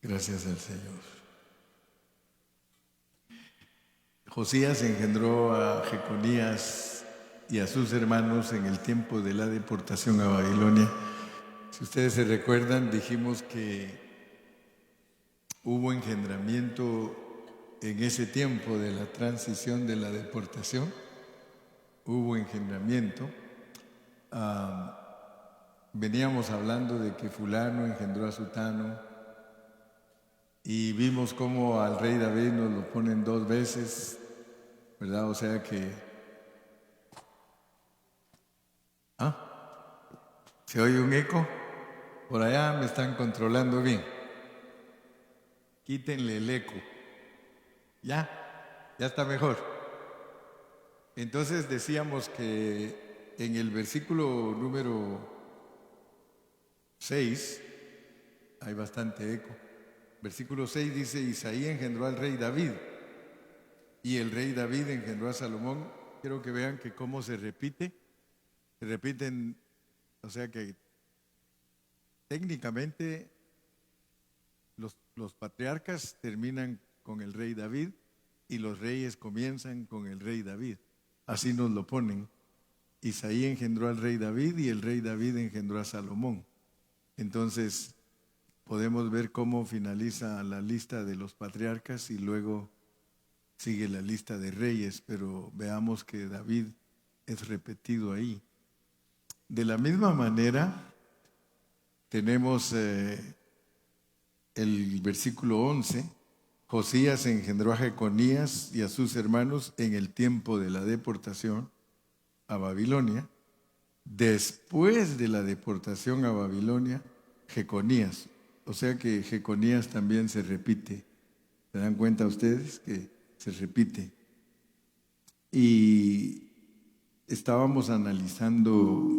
Gracias al Señor. Josías engendró a Jeconías y a sus hermanos en el tiempo de la deportación a Babilonia. Si ustedes se recuerdan, dijimos que hubo engendramiento en ese tiempo de la transición de la deportación. Hubo engendramiento. Veníamos hablando de que fulano engendró a sutano y vimos cómo al rey David nos lo ponen 2 veces, ¿verdad? O sea que... ¿Se oye un eco? Por allá me están controlando bien. Quítenle el eco. Ya está mejor. Entonces decíamos que en el versículo número 6, hay bastante eco. Versículo 6 dice, Isaí engendró al rey David y el rey David engendró a Salomón. Quiero que vean que cómo se repite. Se repiten, o sea que técnicamente los patriarcas terminan con el rey David y los reyes comienzan con el rey David. Así nos lo ponen. Isaí engendró al rey David y el rey David engendró a Salomón. Entonces podemos ver cómo finaliza la lista de los patriarcas y luego sigue la lista de reyes, pero veamos que David es repetido ahí. De la misma manera, tenemos el versículo 11, Josías engendró a Jeconías y a sus hermanos en el tiempo de la deportación a Babilonia. Después de la deportación a Babilonia, Jeconías. O sea que Jeconías también se repite. ¿Se dan cuenta ustedes que se repite? Y estábamos analizando,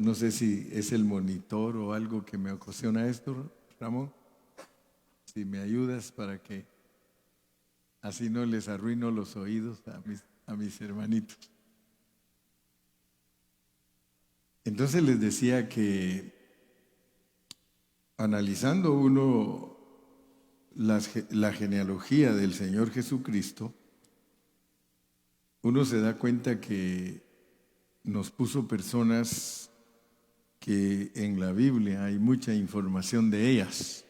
no sé si es el monitor o algo que me ocasiona esto, Ramón. Si me ayudas para que así no les arruino los oídos a mis hermanitos. Entonces les decía que analizando uno la genealogía del Señor Jesucristo, uno se da cuenta que nos puso personas que en la Biblia hay mucha información de ellas.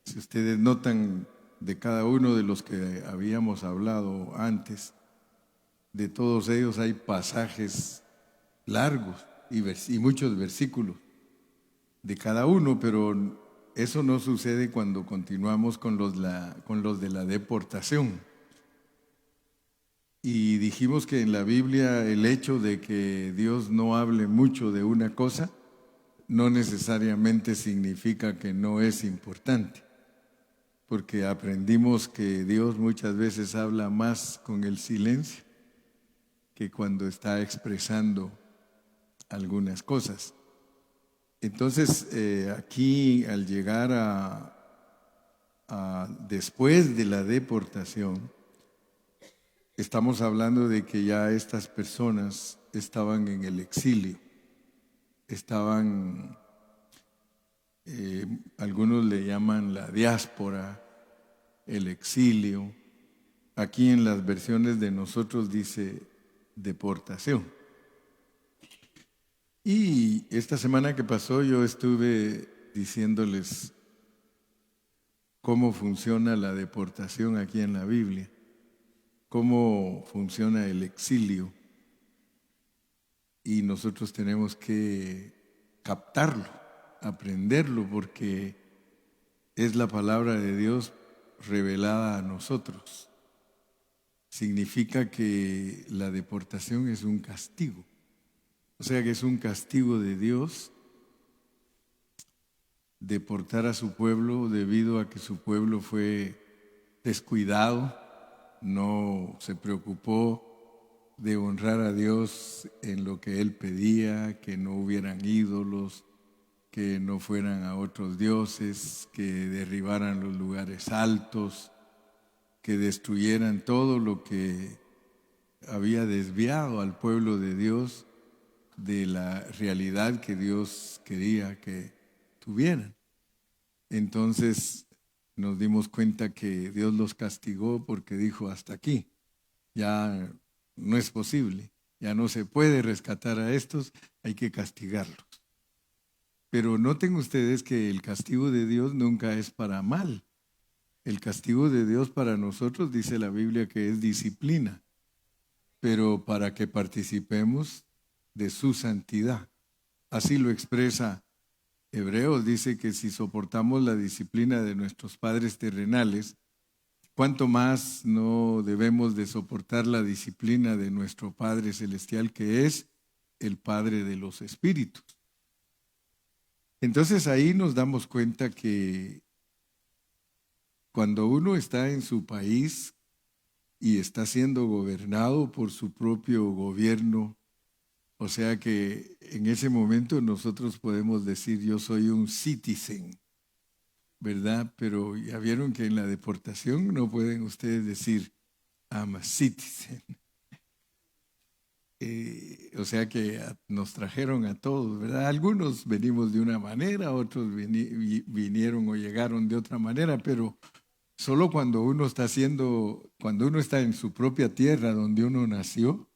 Si ustedes notan de cada uno de los que habíamos hablado antes, de todos ellos hay pasajes largos y muchos versículos de cada uno, pero eso no sucede cuando continuamos con los de la deportación. Y dijimos que en la Biblia el hecho de que Dios no hable mucho de una cosa no necesariamente significa que no es importante, porque aprendimos que Dios muchas veces habla más con el silencio que cuando está expresando algunas cosas. Entonces, aquí al llegar a después de la deportación, estamos hablando de que ya estas personas estaban en el exilio, estaban, algunos le llaman la diáspora, el exilio. Aquí en las versiones de nosotros dice deportación. Y esta semana que pasó yo estuve diciéndoles cómo funciona la deportación aquí en la Biblia, cómo funciona el exilio. Y nosotros tenemos que captarlo, aprenderlo, porque es la palabra de Dios revelada a nosotros. Significa que la deportación es un castigo. O sea que es un castigo de Dios deportar a su pueblo debido a que su pueblo fue descuidado, no se preocupó de honrar a Dios en lo que Él pedía, que no hubieran ídolos, que no fueran a otros dioses, que derribaran los lugares altos, que destruyeran todo lo que había desviado al pueblo de Dios de la realidad que Dios quería que tuvieran. Entonces nos dimos cuenta que Dios los castigó porque dijo: hasta aquí, ya no es posible, ya no se puede rescatar a estos, hay que castigarlos. Pero noten ustedes que el castigo de Dios nunca es para mal. El castigo de Dios para nosotros, dice la Biblia, que es disciplina, pero para que participemos de su santidad. Así lo expresa Hebreos, dice que si soportamos la disciplina de nuestros padres terrenales, ¿cuánto más no debemos de soportar la disciplina de nuestro Padre Celestial, que es el Padre de los Espíritus? Entonces ahí nos damos cuenta que cuando uno está en su país y está siendo gobernado por su propio gobierno, o sea que en ese momento nosotros podemos decir: yo soy un citizen, ¿verdad? Pero ya vieron que en la deportación no pueden ustedes decir I'm a citizen. O sea que nos trajeron a todos, ¿verdad? Algunos venimos de una manera, otros vinieron o llegaron de otra manera, pero solo cuando uno está en su propia tierra donde uno nació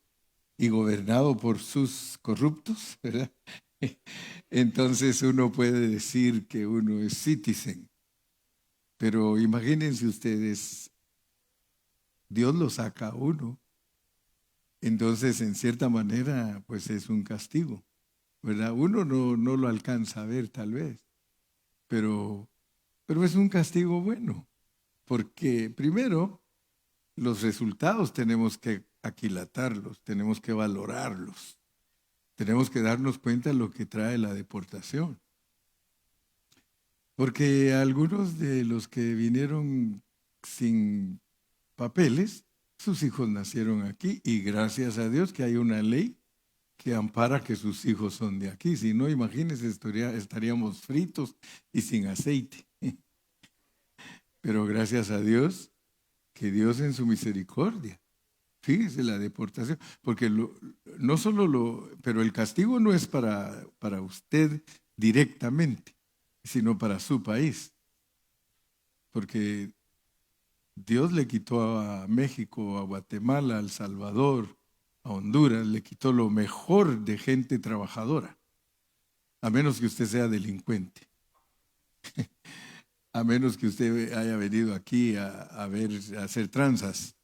y gobernado por sus corruptos, ¿verdad? Entonces uno puede decir que uno es citizen. Pero imagínense ustedes, Dios lo saca a uno. Entonces, en cierta manera, pues es un castigo, ¿verdad? Uno no lo alcanza a ver tal vez, pero es un castigo bueno, porque primero los resultados tenemos que aquilatarlos, tenemos que valorarlos, tenemos que darnos cuenta de lo que trae la deportación. Porque algunos de los que vinieron sin papeles, sus hijos nacieron aquí y gracias a Dios que hay una ley que ampara que sus hijos son de aquí. Si no, imagínense, estaríamos fritos y sin aceite. Pero gracias a Dios, que Dios en su misericordia, fíjese la deportación, porque no solo pero el castigo no es para usted directamente, sino para su país. Porque Dios le quitó a México, a Guatemala, a El Salvador, a Honduras, le quitó lo mejor de gente trabajadora, a menos que usted sea delincuente, a menos que usted haya venido aquí a hacer tranzas.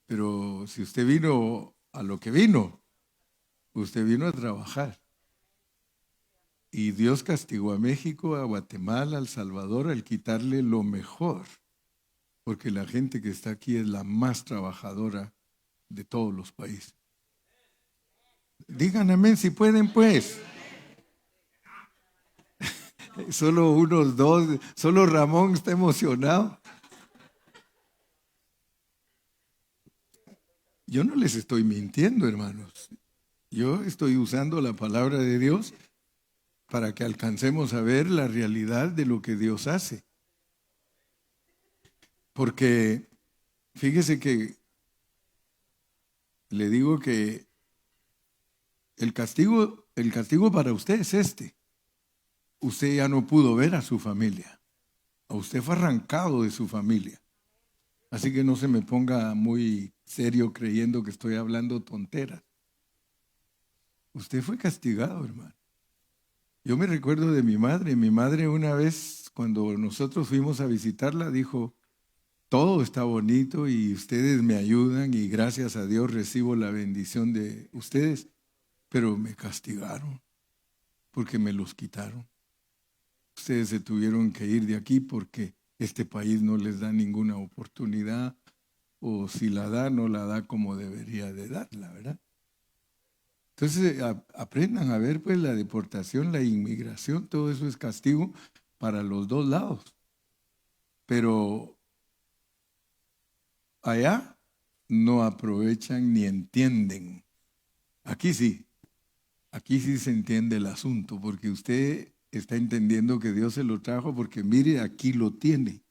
Pero si usted vino a lo que vino, usted vino a trabajar. Y Dios castigó a México, a Guatemala, a El Salvador al quitarle lo mejor, porque la gente que está aquí es la más trabajadora de todos los países. Digan amén si pueden, pues. Solo unos dos, solo Ramón está emocionado. Yo no les estoy mintiendo, hermanos. Yo estoy usando la palabra de Dios para que alcancemos a ver la realidad de lo que Dios hace. Porque fíjese que le digo que el castigo para usted es este. Usted ya no pudo ver a su familia. A usted fue arrancado de su familia. Así que no se me ponga muy serio creyendo que estoy hablando tonteras. Usted fue castigado, hermano. Yo me recuerdo de mi madre. Mi madre una vez, cuando nosotros fuimos a visitarla, dijo: todo está bonito y ustedes me ayudan y gracias a Dios recibo la bendición de ustedes, pero me castigaron porque me los quitaron. Ustedes se tuvieron que ir de aquí porque este país no les da ninguna oportunidad, o si la da, no la da como debería de darla, ¿verdad? Entonces aprendan a ver pues la deportación, la inmigración, todo eso es castigo para los dos lados. Pero allá no aprovechan ni entienden. Aquí sí se entiende el asunto, porque usted está entendiendo que Dios se lo trajo, porque mire, aquí lo tiene.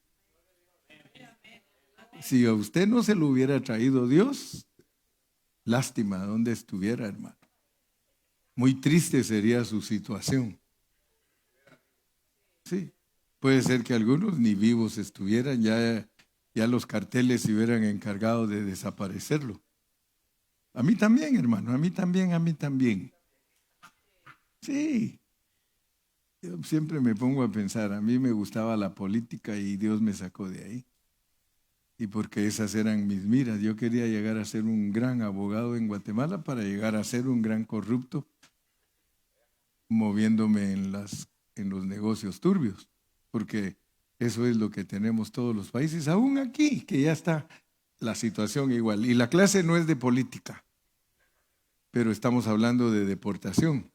Si a usted no se lo hubiera traído Dios, lástima donde estuviera, hermano. Muy triste sería su situación. Sí. Puede ser que algunos ni vivos estuvieran, ya los carteles se hubieran encargado de desaparecerlo. A mí también, hermano, a mí también, a mí también. Sí, yo siempre me pongo a pensar, a mí me gustaba la política y Dios me sacó de ahí. Y porque esas eran mis miras. Yo quería llegar a ser un gran abogado en Guatemala para llegar a ser un gran corrupto, moviéndome en los negocios turbios, porque eso es lo que tenemos todos los países, aún aquí, que ya está la situación igual. Y la clase no es de política, pero estamos hablando de deportación.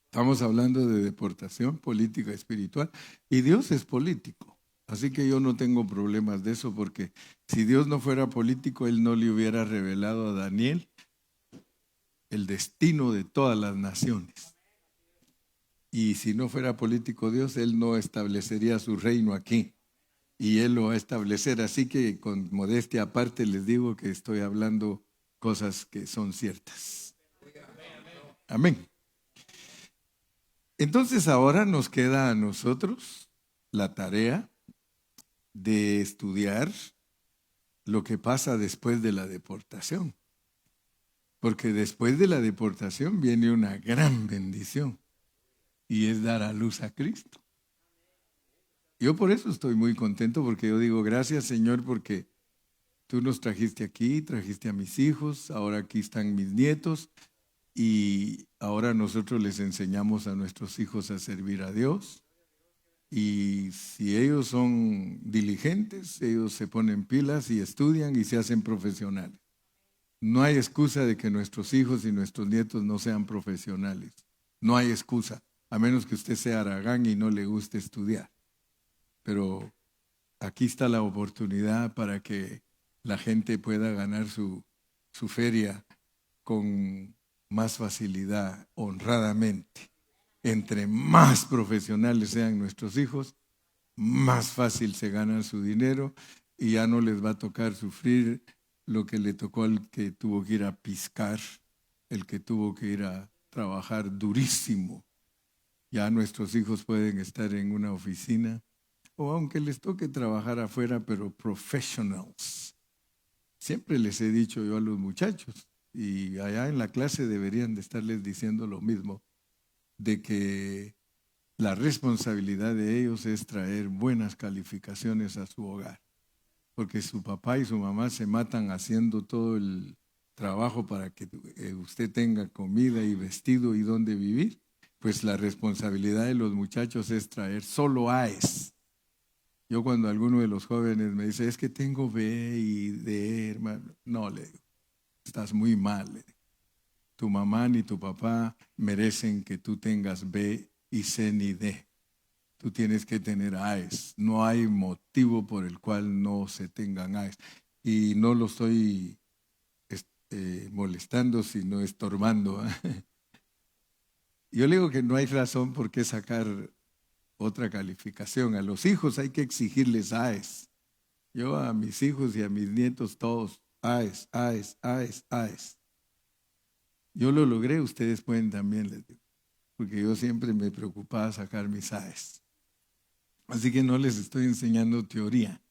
Estamos hablando de deportación política espiritual y Dios es político. Así que yo no tengo problemas de eso porque si Dios no fuera político, Él no le hubiera revelado a Daniel el destino de todas las naciones. Y si no fuera político Dios, Él no establecería su reino aquí. Y Él lo va a establecer. Así que con modestia aparte les digo que estoy hablando cosas que son ciertas. Amén. Entonces ahora nos queda a nosotros la tarea de estudiar lo que pasa después de la deportación. Porque después de la deportación viene una gran bendición y es dar a luz a Cristo. Yo por eso estoy muy contento porque yo digo, gracias Señor porque tú nos trajiste aquí, trajiste a mis hijos, ahora aquí están mis nietos y ahora nosotros les enseñamos a nuestros hijos a servir a Dios. Y si ellos son diligentes, ellos se ponen pilas y estudian y se hacen profesionales. No hay excusa de que nuestros hijos y nuestros nietos no sean profesionales. No hay excusa, a menos que usted sea haragán y no le guste estudiar. Pero aquí está la oportunidad para que la gente pueda ganar su feria con más facilidad, honradamente. Entre más profesionales sean nuestros hijos, más fácil se ganan su dinero y ya no les va a tocar sufrir lo que le tocó al que tuvo que ir a piscar, el que tuvo que ir a trabajar durísimo. Ya nuestros hijos pueden estar en una oficina o aunque les toque trabajar afuera, pero professionals. Siempre les he dicho yo a los muchachos, y allá en la clase deberían de estarles diciendo lo mismo, de que la responsabilidad de ellos es traer buenas calificaciones a su hogar, porque su papá y su mamá se matan haciendo todo el trabajo para que usted tenga comida y vestido y dónde vivir, pues la responsabilidad de los muchachos es traer solo AES. Yo cuando alguno de los jóvenes me dice, es que tengo B y D, hermano, no, le digo, estás muy mal. Le digo. Tu mamá ni tu papá merecen que tú tengas B y C ni D. Tú tienes que tener AES. No hay motivo por el cual no se tengan AES. Y no lo estoy molestando, sino estorbando. Yo le digo que no hay razón por qué sacar otra calificación. A los hijos hay que exigirles AES. Yo a mis hijos y a mis nietos todos, AES, AES, AES, AES. Yo lo logré, ustedes pueden también, les digo, porque yo siempre me preocupaba sacar mis AES. Así que no les estoy enseñando teoría,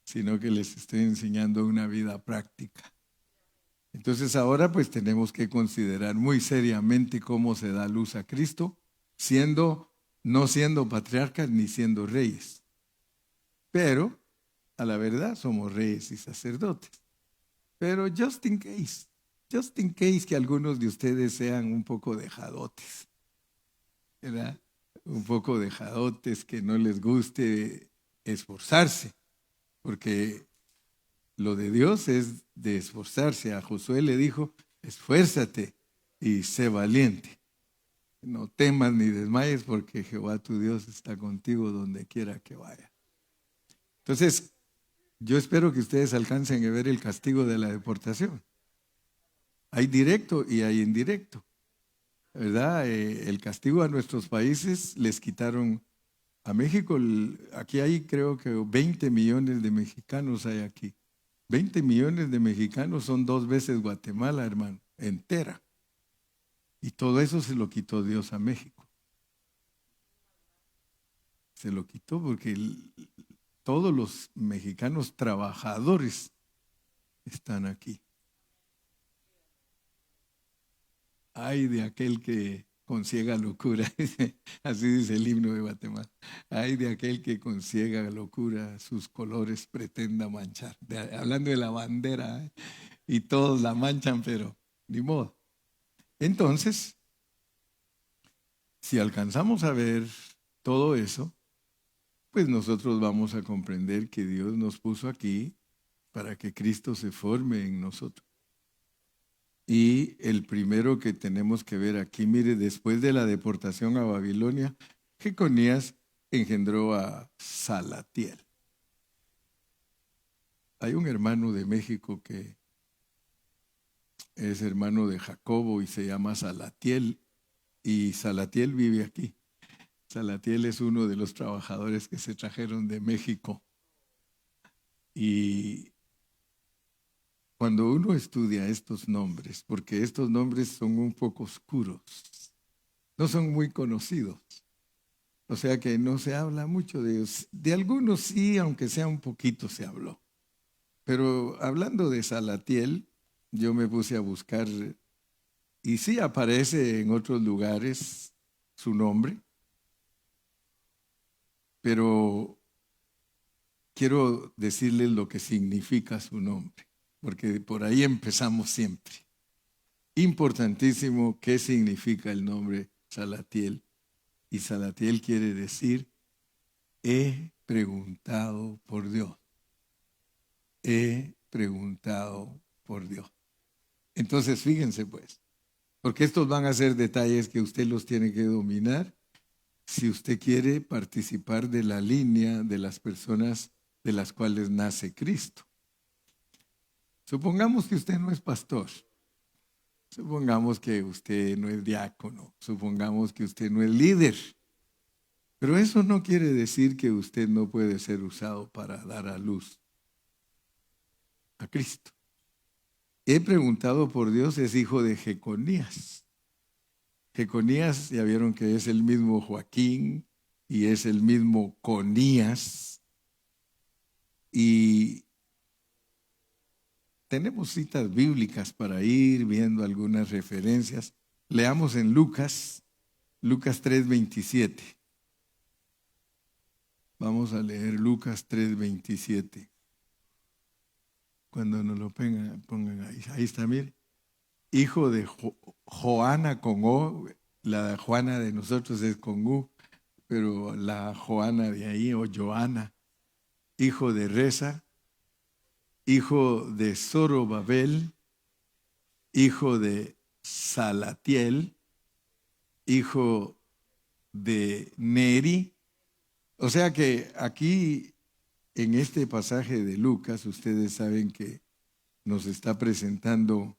sino que les estoy enseñando una vida práctica. Entonces ahora pues tenemos que considerar muy seriamente cómo se da luz a Cristo, no siendo patriarcas ni siendo reyes. Pero a la verdad somos reyes y sacerdotes. Pero just in case que algunos de ustedes sean un poco dejadotes, ¿verdad? Un poco dejadotes, que no les guste esforzarse, porque lo de Dios es de esforzarse. A Josué le dijo, esfuérzate y sé valiente. No temas ni desmayes porque Jehová tu Dios está contigo donde quiera que vaya. Entonces, yo espero que ustedes alcancen a ver el castigo de la deportación. Hay directo y hay indirecto, ¿verdad? El castigo a nuestros países les quitaron a México. Aquí hay creo que 20 millones de mexicanos hay aquí. 20 millones de mexicanos son 2 veces Guatemala, hermano, entera. Y todo eso se lo quitó Dios a México. Se lo quitó porque todos los mexicanos trabajadores están aquí. Ay de aquel que con ciega locura, así dice el himno de Guatemala. Ay de aquel que con ciega locura sus colores pretenda manchar. Hablando de la bandera, ¿eh? Y todos la manchan, pero ni modo. Entonces, si alcanzamos a ver todo eso, pues nosotros vamos a comprender que Dios nos puso aquí para que Cristo se forme en nosotros. Y el primero que tenemos que ver aquí, mire, después de la deportación a Babilonia, Jeconías engendró a Salatiel. Hay un hermano de México que es hermano de Jacobo y se llama Salatiel, y Salatiel vive aquí. Salatiel es uno de los trabajadores que se trajeron de México. Y cuando uno estudia estos nombres, porque estos nombres son un poco oscuros, no son muy conocidos, o sea que no se habla mucho de ellos. De algunos sí, aunque sea un poquito se habló. Pero hablando de Salatiel, yo me puse a buscar y sí aparece en otros lugares su nombre, pero quiero decirles lo que significa su nombre, porque por ahí empezamos siempre. Importantísimo, ¿qué significa el nombre Salatiel? Y Salatiel quiere decir, he preguntado por Dios. He preguntado por Dios. Entonces, fíjense pues, porque estos van a ser detalles que usted los tiene que dominar si usted quiere participar de la línea de las personas de las cuales nace Cristo. Supongamos que usted no es pastor. Supongamos que usted no es diácono, supongamos que usted no es líder, pero eso no quiere decir que usted no puede ser usado para dar a luz a Cristo. He preguntado por Dios, es hijo de Jeconías. Jeconías, ya vieron que es el mismo Joaquín y es el mismo Conías. Y tenemos citas bíblicas para ir viendo algunas referencias. Leamos en Lucas 3:27. Vamos a leer Lucas 3:27. Cuando nos lo pongan ahí. Ahí está, mire. Hijo de Joana con O. La Juana de nosotros es con U, pero la Joana de ahí, o Joana. Hijo de Reza. Hijo de Zorobabel. Hijo de Salatiel. Hijo de Neri. O sea que aquí, en este pasaje de Lucas, ustedes saben que nos está presentando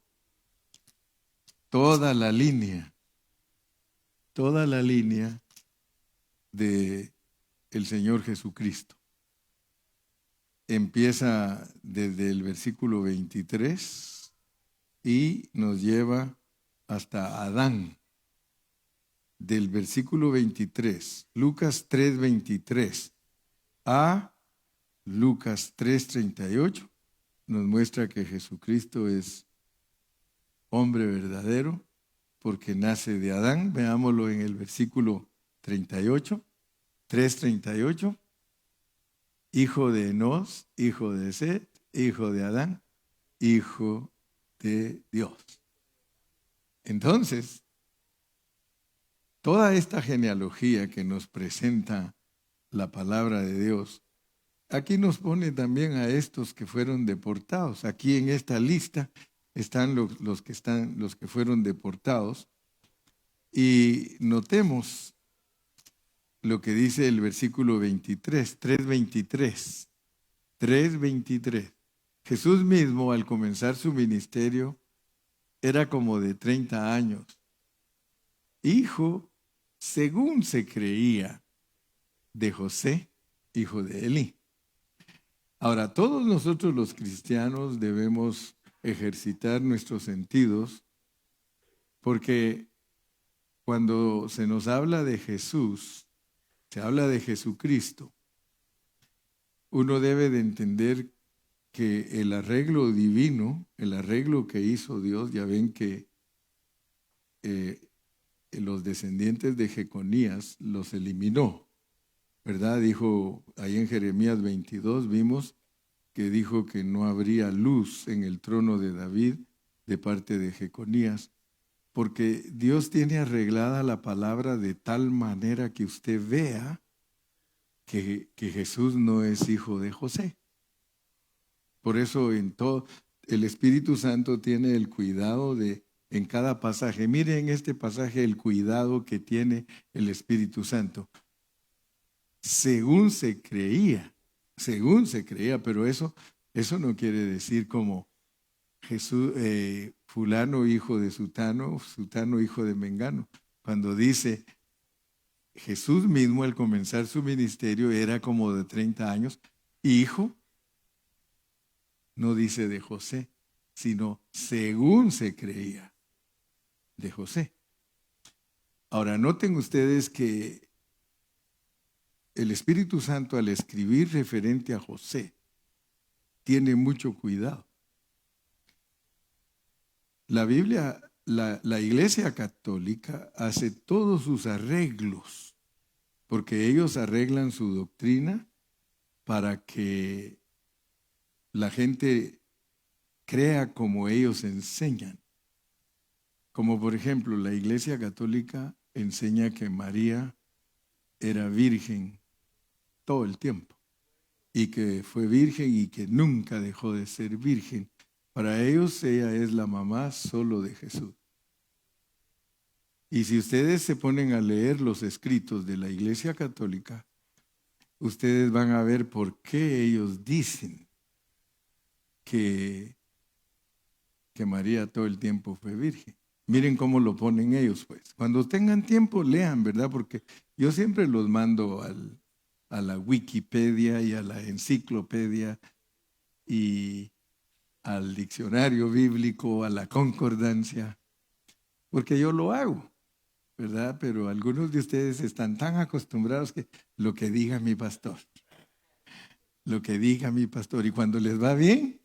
toda la línea de el Señor Jesucristo. Empieza desde el versículo 23 y nos lleva hasta Adán. Del versículo 23, Lucas 3:23 a Lucas 3:38, nos muestra que Jesucristo es hombre verdadero porque nace de Adán. Veámoslo en el versículo 38, 3:38. Hijo de Enos, hijo de Set, hijo de Adán, hijo de Dios. Entonces, toda esta genealogía que nos presenta la palabra de Dios, aquí nos pone también a estos que fueron deportados. Aquí en esta lista están los que fueron deportados. Y notemos lo que dice el versículo 23, 3:23. 3:23. Jesús mismo, al comenzar su ministerio, era como de 30 años. Hijo, según se creía, de José, hijo de Elí. Ahora, todos nosotros los cristianos debemos ejercitar nuestros sentidos, porque cuando se nos habla de Jesús, se habla de Jesucristo, uno debe de entender que el arreglo divino, el arreglo que hizo Dios, ya ven que los descendientes de Jeconías los eliminó, ¿verdad? Dijo, ahí en Jeremías 22 vimos que dijo que no habría luz en el trono de David de parte de Jeconías, porque Dios tiene arreglada la palabra de tal manera que usted vea que Jesús no es hijo de José. Por eso en todo el Espíritu Santo tiene el cuidado de, en cada pasaje, miren este pasaje, el cuidado que tiene el Espíritu Santo. Según se creía, pero eso no quiere decir como Jesús, fulano hijo de sutano, sutano hijo de mengano. Cuando dice Jesús mismo al comenzar su ministerio era como de 30 años, hijo, no dice de José, sino según se creía de José. Ahora, noten ustedes que el Espíritu Santo al escribir referente a José tiene mucho cuidado. La Biblia, la Iglesia Católica hace todos sus arreglos, porque ellos arreglan su doctrina para que la gente crea como ellos enseñan. Como por ejemplo, la Iglesia Católica enseña que María era virgen todo el tiempo y que fue virgen y que nunca dejó de ser virgen. Para ellos ella es la mamá solo de Jesús. Y si ustedes se ponen a leer los escritos de la Iglesia Católica, ustedes van a ver por qué ellos dicen que María todo el tiempo fue virgen. Miren cómo lo ponen ellos, pues. Cuando tengan tiempo, lean, ¿verdad? Porque yo siempre los mando a la Wikipedia y a la enciclopedia y al diccionario bíblico, a la concordancia, porque yo lo hago, ¿verdad? Pero algunos de ustedes están tan acostumbrados que lo que diga mi pastor, lo que diga mi pastor, y cuando les va bien,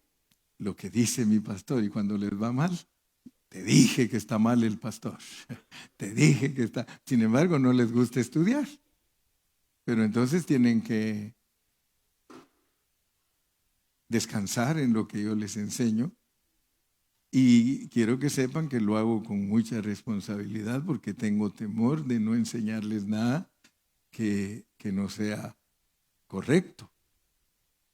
lo que dice mi pastor, y cuando les va mal, te dije que está mal el pastor, te dije que está, sin embargo no les gusta estudiar, pero entonces tienen que descansar en lo que yo les enseño. Y quiero que sepan que lo hago con mucha responsabilidad porque tengo temor de no enseñarles nada que no sea correcto.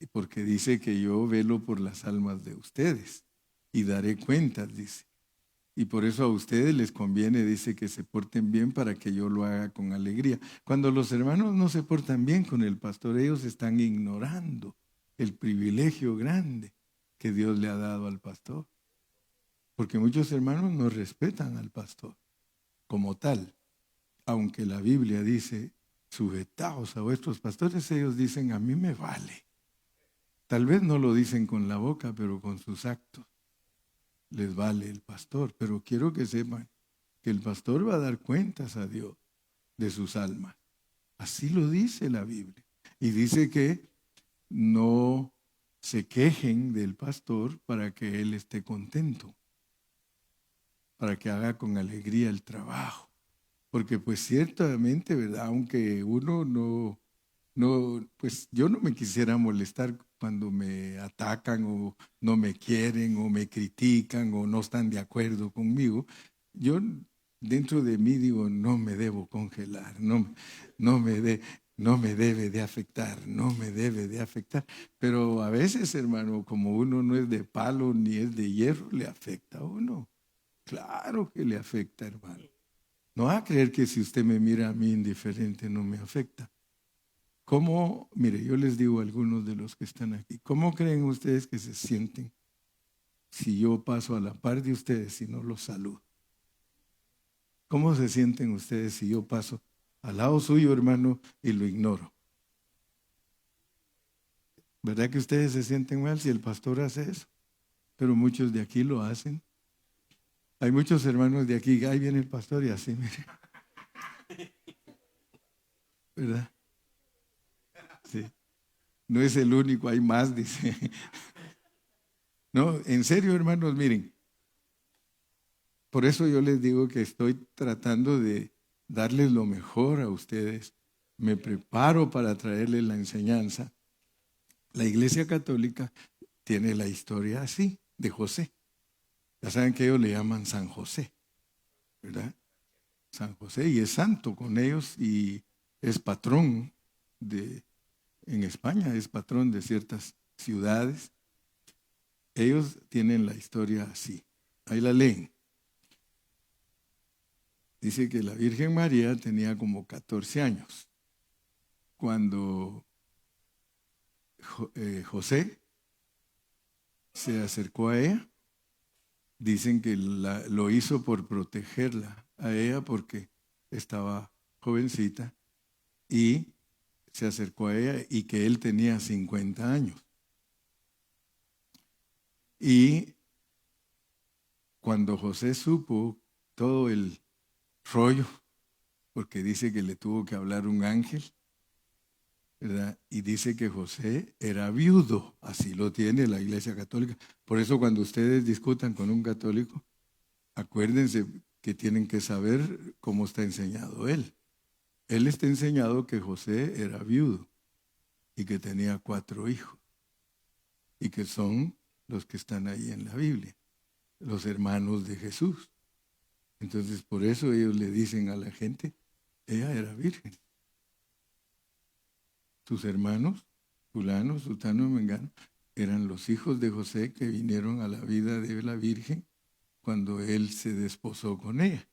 Y porque dice que yo velo por las almas de ustedes y daré cuentas, dice. Y por eso a ustedes les conviene, dice, que se porten bien para que yo lo haga con alegría. Cuando los hermanos no se portan bien con el pastor, ellos están ignorando el privilegio grande que Dios le ha dado al pastor. Porque muchos hermanos no respetan al pastor como tal. Aunque la Biblia dice, sujetaos a vuestros pastores, ellos dicen, a mí me vale. Tal vez no lo dicen con la boca, pero con sus actos. Les vale el pastor. Pero quiero que sepan que el pastor va a dar cuentas a Dios de sus almas. Así lo dice la Biblia. Y dice que no se quejen del pastor para que él esté contento, para que haga con alegría el trabajo. Porque pues ciertamente, ¿verdad? Aunque uno pues yo no me quisiera molestar cuando me atacan o no me quieren o me critican o no están de acuerdo conmigo. Yo dentro de mí digo, no me debo congelar, no me debe de afectar, no me debe de afectar. Pero a veces, hermano, como uno no es de palo ni es de hierro, le afecta a uno. Claro que le afecta, hermano. No va a creer que si usted me mira a mí indiferente no me afecta. ¿Cómo? Mire, yo les digo a algunos de los que están aquí, ¿cómo creen ustedes que se sienten si yo paso a la par de ustedes y no los saludo? ¿Cómo se sienten ustedes si yo paso al lado suyo, hermano, y lo ignoro? ¿Verdad que ustedes se sienten mal si el pastor hace eso? Pero muchos de aquí lo hacen. Hay muchos hermanos de aquí, ahí viene el pastor y así, mire. ¿Verdad? No es el único, hay más, dice. No, en serio, hermanos, miren. Por eso yo les digo que estoy tratando de darles lo mejor a ustedes. Me preparo para traerles la enseñanza. La Iglesia Católica tiene la historia así, de José. Ya saben que ellos le llaman San José, ¿verdad? San José, y es santo con ellos y es patrón en España, es patrón de ciertas ciudades. Ellos tienen la historia así. Ahí la leen. Dice que la Virgen María tenía como 14 años cuando José se acercó a ella. Dicen que lo hizo por protegerla a ella porque estaba jovencita y se acercó a ella y que él tenía 50 años. Y cuando José supo todo el rollo, porque dice que le tuvo que hablar un ángel, ¿verdad? Y dice que José era viudo, así lo tiene la Iglesia Católica. Por eso cuando ustedes discutan con un católico, acuérdense que tienen que saber cómo está enseñado él. Él está enseñado que José era viudo y que tenía 4 hijos y que son los que están ahí en la Biblia, los hermanos de Jesús. Entonces por eso ellos le dicen a la gente, ella era virgen. Sus hermanos, fulano, sutano y mengano, eran los hijos de José que vinieron a la vida de la Virgen cuando él se desposó con ella.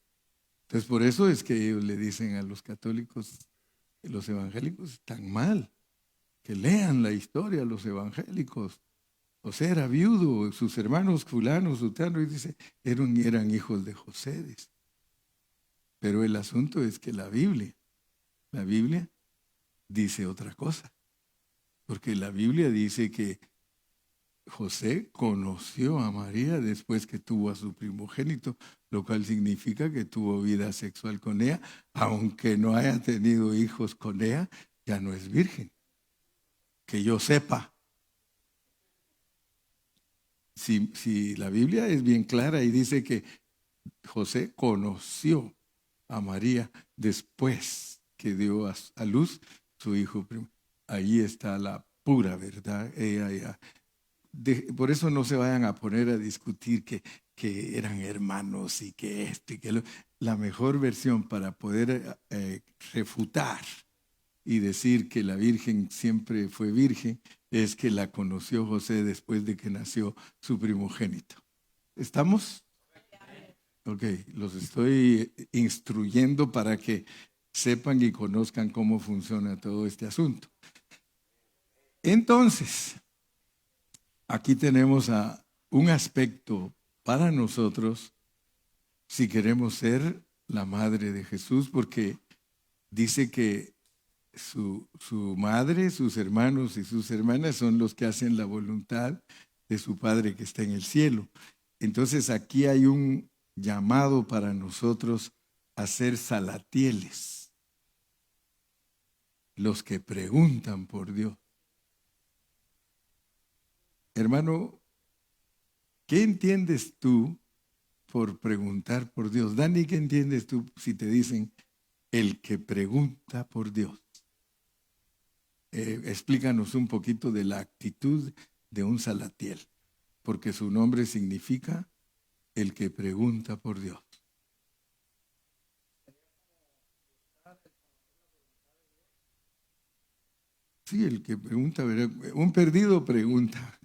Entonces por eso es que ellos le dicen a los católicos, los evangélicos están mal, que lean la historia los evangélicos. José era viudo, sus hermanos fulano, sutano, y dice, eran hijos de José. Dice. Pero el asunto es que la Biblia dice otra cosa. Porque la Biblia dice que José conoció a María después que tuvo a su primogénito, lo cual significa que tuvo vida sexual con ella, aunque no haya tenido hijos con ella, ya no es virgen. Que yo sepa. Si la Biblia es bien clara y dice que José conoció a María después que dio a luz su hijo primo. Ahí está la pura verdad. Por eso no se vayan a poner a discutir que eran hermanos y que esto y que lo. La mejor versión para poder refutar y decir que la Virgen siempre fue virgen es que la conoció José después de que nació su primogénito. ¿Estamos? Ok, los estoy instruyendo para que sepan y conozcan cómo funciona todo este asunto. Entonces, aquí tenemos un aspecto para nosotros si queremos ser la madre de Jesús, porque dice que su madre, sus hermanos y sus hermanas son los que hacen la voluntad de su Padre que está en el cielo. Entonces aquí hay un llamado para nosotros a ser salatieles, los que preguntan por Dios. Hermano, ¿qué entiendes tú por preguntar por Dios? Dani, ¿qué entiendes tú si te dicen el que pregunta por Dios? Explícanos un poquito de la actitud de un salatiel, porque su nombre significa el que pregunta por Dios. Sí, el que pregunta, un perdido pregunta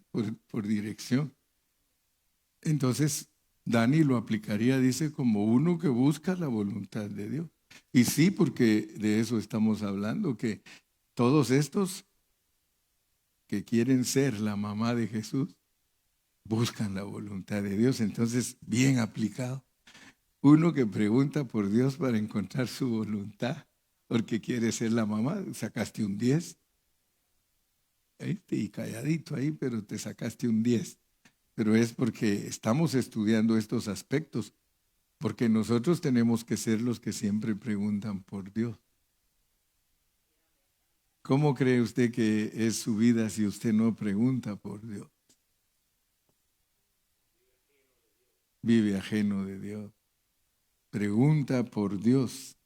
por dirección. Entonces, Dani lo aplicaría, dice, como uno que busca la voluntad de Dios. Y sí, porque de eso estamos hablando, que todos estos que quieren ser la mamá de Jesús buscan la voluntad de Dios. Entonces, bien aplicado. Uno que pregunta por Dios para encontrar su voluntad, porque quiere ser la mamá, sacaste un 10. Y calladito ahí, pero te sacaste un 10. Pero es porque estamos estudiando estos aspectos, porque nosotros tenemos que ser los que siempre preguntan por Dios. ¿Cómo cree usted que es su vida si usted no pregunta por Dios? Vive ajeno de Dios. Pregunta por Dios.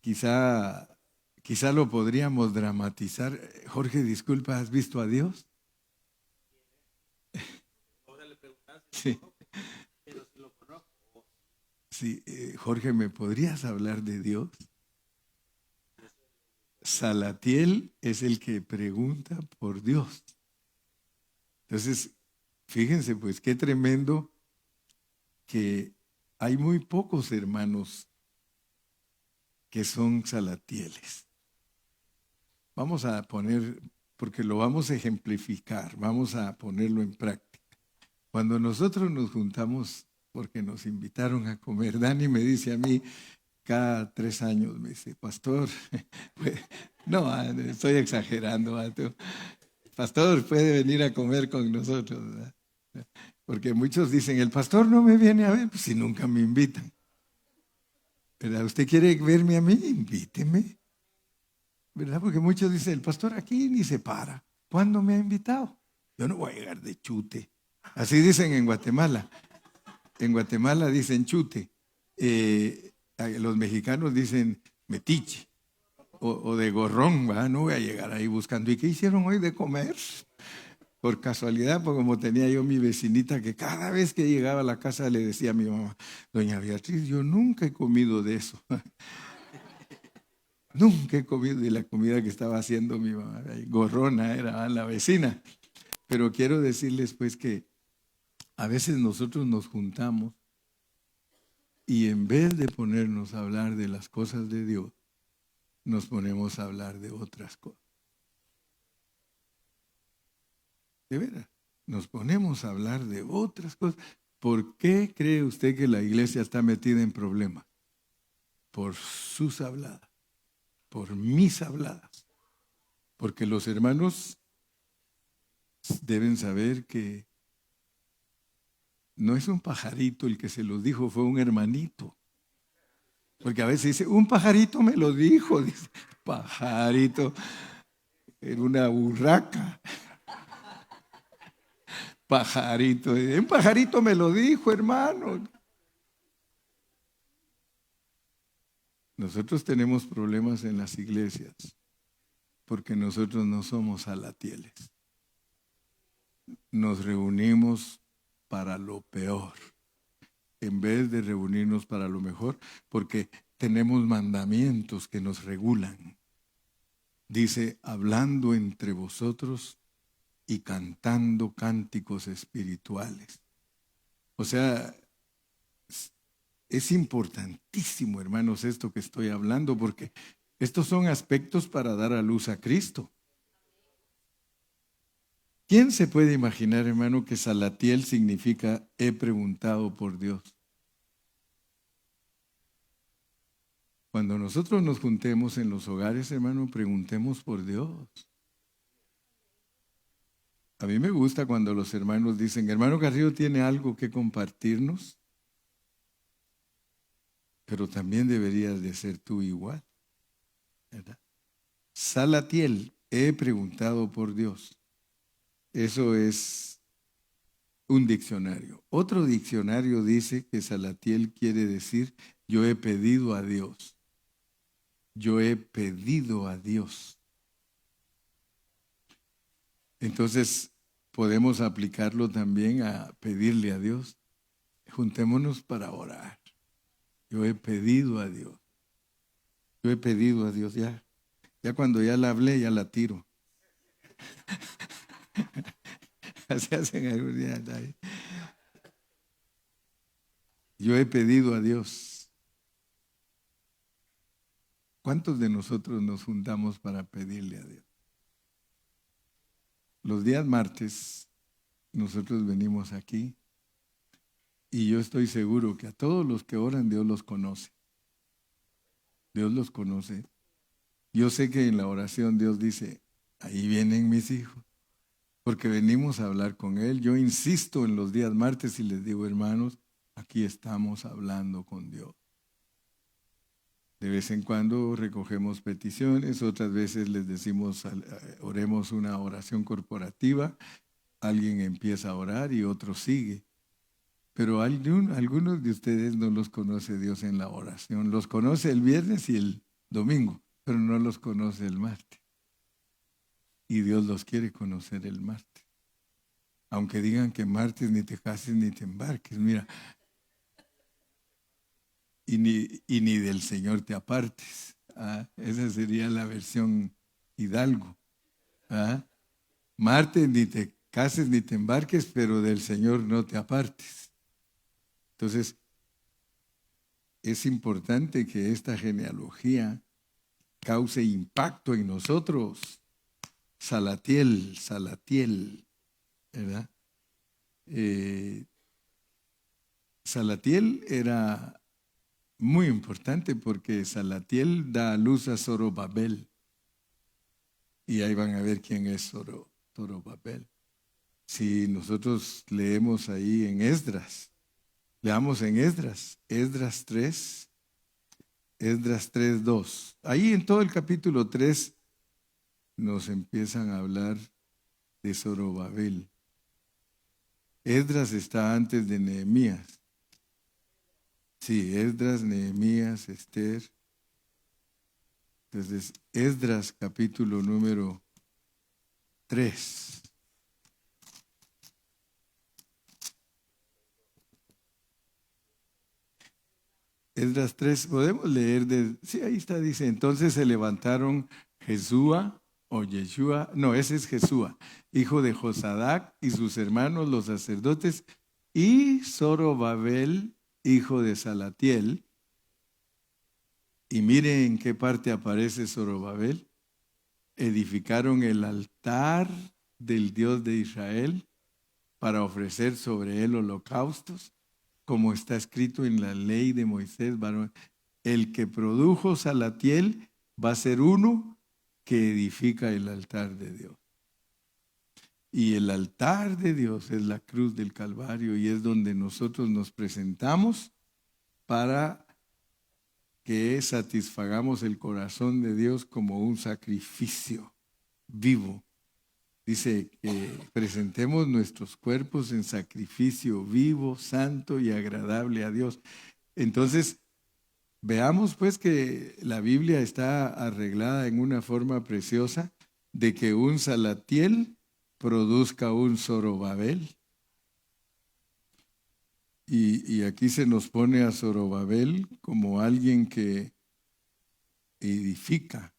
Quizá, quizá lo podríamos dramatizar. Jorge, disculpa, ¿has visto a Dios? Sí. Sí, Jorge, ¿me podrías hablar de Dios? Salatiel es el que pregunta por Dios. Entonces, fíjense pues qué tremendo que hay muy pocos hermanos que son salatieles. Vamos a poner, porque lo vamos a ejemplificar, vamos a ponerlo en práctica. Cuando nosotros nos juntamos, porque nos invitaron a comer, Dani me dice a mí, cada 3 años me dice, pastor, no, estoy exagerando, pastor, puede venir a comer con nosotros, ¿verdad? Porque muchos dicen, el pastor no me viene a ver, pues si nunca me invitan. ¿Verdad? ¿Usted quiere verme a mí? Invíteme. ¿Verdad? Porque muchos dicen, el pastor aquí ni se para. ¿Cuándo me ha invitado? Yo no voy a llegar de chute. Así dicen en Guatemala. En Guatemala dicen chute. Los mexicanos dicen metiche o de gorrón, ¿verdad? No voy a llegar ahí buscando. ¿Y qué hicieron hoy de comer? Por casualidad, porque como tenía yo mi vecinita que cada vez que llegaba a la casa le decía a mi mamá, doña Beatriz, yo nunca he comido de eso. Nunca he comido de la comida que estaba haciendo mi mamá. Gorrona era la vecina. Pero quiero decirles pues que a veces nosotros nos juntamos y en vez de ponernos a hablar de las cosas de Dios, nos ponemos a hablar de otras cosas. De veras, nos ponemos a hablar de otras cosas. ¿Por qué cree usted que la iglesia está metida en problemas? Por sus habladas, por mis habladas. Porque los hermanos deben saber que no es un pajarito el que se los dijo, fue un hermanito. Porque a veces dice, un pajarito me lo dijo, dice, pajarito, era una burraca. Pajarito, un pajarito me lo dijo, hermano. Nosotros tenemos problemas en las iglesias porque nosotros no somos salatieles. Nos reunimos para lo peor en vez de reunirnos para lo mejor, porque tenemos mandamientos que nos regulan. Dice, hablando entre vosotros y cantando cánticos espirituales. O sea, es importantísimo, hermanos, esto que estoy hablando, porque estos son aspectos para dar a luz a Cristo. ¿Quién se puede imaginar, hermano, que Salatiel significa he preguntado por Dios? Cuando nosotros nos juntemos en los hogares, hermano, preguntemos por Dios. A mí me gusta cuando los hermanos dicen, hermano Carrillo tiene algo que compartirnos, pero también deberías de ser tú igual, ¿verdad? Salatiel, he preguntado por Dios. Eso es un diccionario. Otro diccionario dice que Salatiel quiere decir yo he pedido a Dios. Yo he pedido a Dios. Entonces, podemos aplicarlo también a pedirle a Dios. Juntémonos para orar. Yo he pedido a Dios. Yo he pedido a Dios ya. Ya cuando ya la hablé, ya la tiro. Así hacen algunos días. Yo he pedido a Dios. ¿Cuántos de nosotros nos juntamos para pedirle a Dios? Los días martes nosotros venimos aquí y yo estoy seguro que a todos los que oran Dios los conoce. Dios los conoce. Yo sé que en la oración Dios dice, ahí vienen mis hijos, porque venimos a hablar con Él. Yo insisto en los días martes y les digo, hermanos, aquí estamos hablando con Dios. De vez en cuando recogemos peticiones, otras veces les decimos, oremos una oración corporativa, alguien empieza a orar y otro sigue. Pero algunos de ustedes no los conoce Dios en la oración, los conoce el viernes y el domingo, pero no los conoce el martes. Y Dios los quiere conocer el martes. Aunque digan que martes ni te cases ni te embarques, mira, y ni del Señor te apartes. Esa sería la versión Hidalgo. Martes ni te cases ni te embarques, pero del Señor no te apartes. Entonces, es importante que esta genealogía cause impacto en nosotros. Salatiel, ¿verdad? Salatiel era muy importante porque Salatiel da a luz a Zorobabel. Y ahí van a ver quién es Zorobabel. Si nosotros leemos ahí en Esdras, leamos en Esdras 3, Esdras 3:2. Ahí en todo el capítulo 3 nos empiezan a hablar de Zorobabel. Esdras está antes de Nehemías. Sí, Esdras, Nehemías, Esther. Entonces, Esdras capítulo número 3. Esdras 3, podemos leer sí, ahí está, dice, entonces se levantaron Jesúa o Yeshua, no, ese es Jesúa, hijo de Josadac y sus hermanos los sacerdotes, y Zorobabel, hijo de Salatiel. Y mire en qué parte aparece Zorobabel. Edificaron el altar del Dios de Israel para ofrecer sobre él holocaustos, como está escrito en la ley de Moisés, varón. El que produjo Salatiel va a ser uno que edifica el altar de Dios. Y el altar de Dios es la cruz del Calvario y es donde nosotros nos presentamos para que satisfagamos el corazón de Dios como un sacrificio vivo. Dice que presentemos nuestros cuerpos en sacrificio vivo, santo y agradable a Dios. Entonces, veamos pues que la Biblia está arreglada en una forma preciosa de que un Salatiel produzca un Zorobabel. Y aquí se nos pone a Zorobabel como alguien que edifica.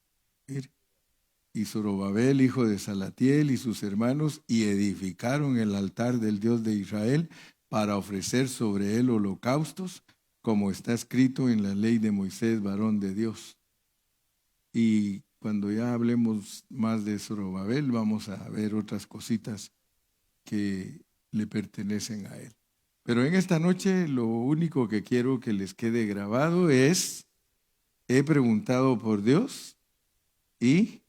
Y Zorobabel, hijo de Salatiel, y sus hermanos, y edificaron el altar del Dios de Israel para ofrecer sobre él holocaustos, como está escrito en la ley de Moisés, varón de Dios. Y cuando ya hablemos más de Zorobabel, vamos a ver otras cositas que le pertenecen a él. Pero en esta noche lo único que quiero que les quede grabado es, he preguntado por Dios y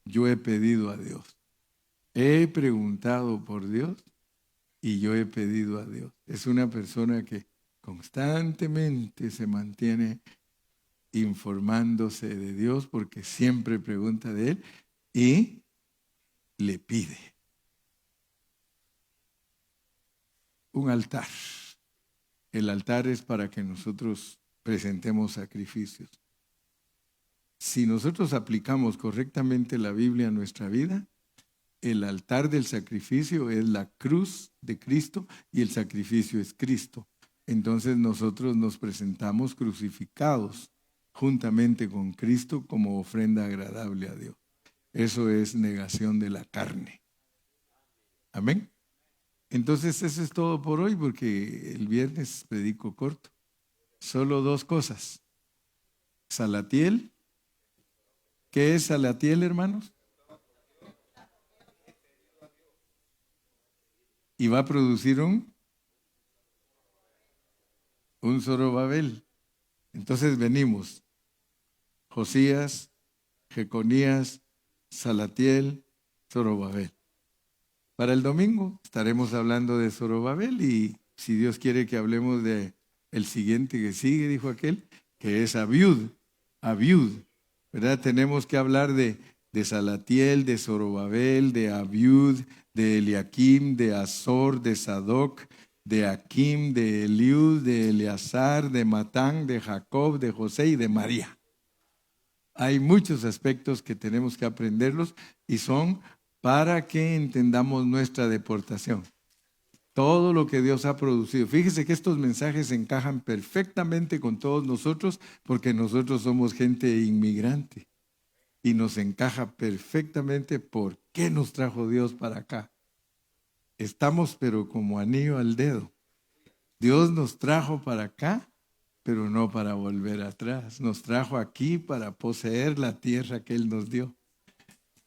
yo he pedido a Dios. He preguntado por Dios y yo he pedido a Dios. Es una persona que constantemente se mantiene informándose de Dios porque siempre pregunta de Él y le pide. Un altar. El altar es para que nosotros presentemos sacrificios. Si nosotros aplicamos correctamente la Biblia a nuestra vida, el altar del sacrificio es la cruz de Cristo y el sacrificio es Cristo. Entonces nosotros nos presentamos crucificados juntamente con Cristo como ofrenda agradable a Dios. Eso es negación de la carne. Amén. Entonces eso es todo por hoy porque el viernes predico corto. Solo dos cosas. Salatiel. ¿Qué es Salatiel, hermanos? Y va a producir un Zorobabel. Entonces venimos. Josías, Jeconías, Salatiel, Zorobabel. Para el domingo estaremos hablando de Zorobabel y si Dios quiere que hablemos de el siguiente que sigue, dijo aquel, que es Abiud, Abiud, ¿verdad? Tenemos que hablar de Salatiel, de Zorobabel, de Abiud, de Eliakim, de Azor, de Sadoc, de Akim, de Eliud, de Eleazar, de Matán, de Jacob, de José y de María. Hay muchos aspectos que tenemos que aprenderlos y son para que entendamos nuestra deportación. Todo lo que Dios ha producido. Fíjese que estos mensajes encajan perfectamente con todos nosotros porque nosotros somos gente inmigrante y nos encaja perfectamente por qué nos trajo Dios para acá. Estamos pero como anillo al dedo. Dios nos trajo para acá, pero no para volver atrás. Nos trajo aquí para poseer la tierra que Él nos dio,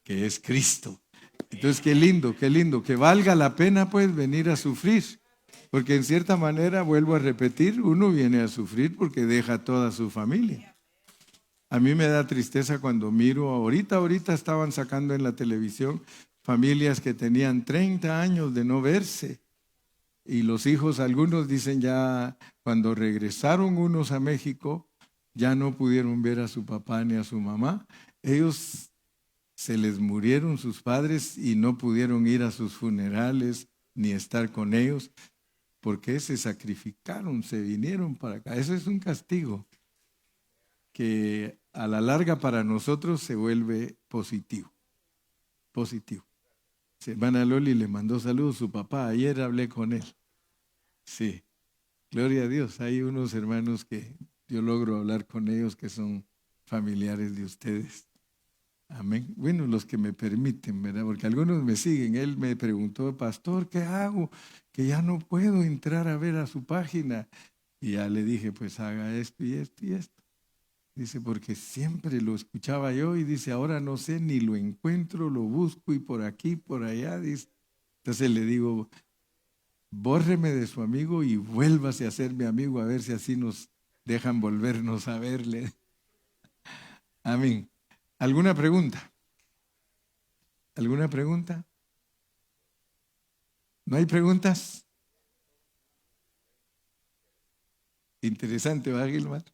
que es Cristo. Entonces, qué lindo, que valga la pena pues venir a sufrir. Porque en cierta manera, vuelvo a repetir, uno viene a sufrir porque deja toda su familia. A mí me da tristeza cuando miro, ahorita estaban sacando en la televisión familias que tenían 30 años de no verse. Y los hijos, algunos dicen ya, cuando regresaron unos a México, ya no pudieron ver a su papá ni a su mamá. Ellos se les murieron sus padres y no pudieron ir a sus funerales ni estar con ellos porque se sacrificaron, se vinieron para acá. Eso es un castigo que a la larga para nosotros se vuelve positivo. Positivo. Sí, hermana Loli le mandó saludos a su papá. Ayer hablé con él. Sí, gloria a Dios. Hay unos hermanos que yo logro hablar con ellos que son familiares de ustedes. Amén. Bueno, los que me permiten, ¿verdad? Porque algunos me siguen. Él me preguntó, pastor, ¿qué hago? Que ya no puedo entrar a ver a su página. Y ya le dije, pues haga esto y esto y esto. Dice, porque siempre lo escuchaba yo y dice, ahora no sé, ni lo encuentro, lo busco y por aquí, por allá. Dice. Entonces le digo, bórreme de su amigo y vuélvase a ser mi amigo a ver si así nos dejan volvernos a verle. Amén. ¿Alguna pregunta? ¿Alguna pregunta? ¿No hay preguntas? Interesante, ¿verdad, Gilmar?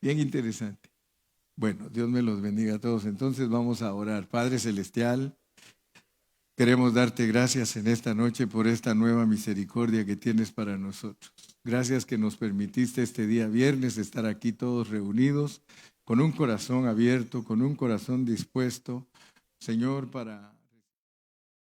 Bien interesante. Bueno, Dios me los bendiga a todos. Entonces vamos a orar. Padre Celestial, queremos darte gracias en esta noche por esta nueva misericordia que tienes para nosotros. Gracias que nos permitiste este día viernes estar aquí todos reunidos con un corazón abierto, con un corazón dispuesto, Señor, para...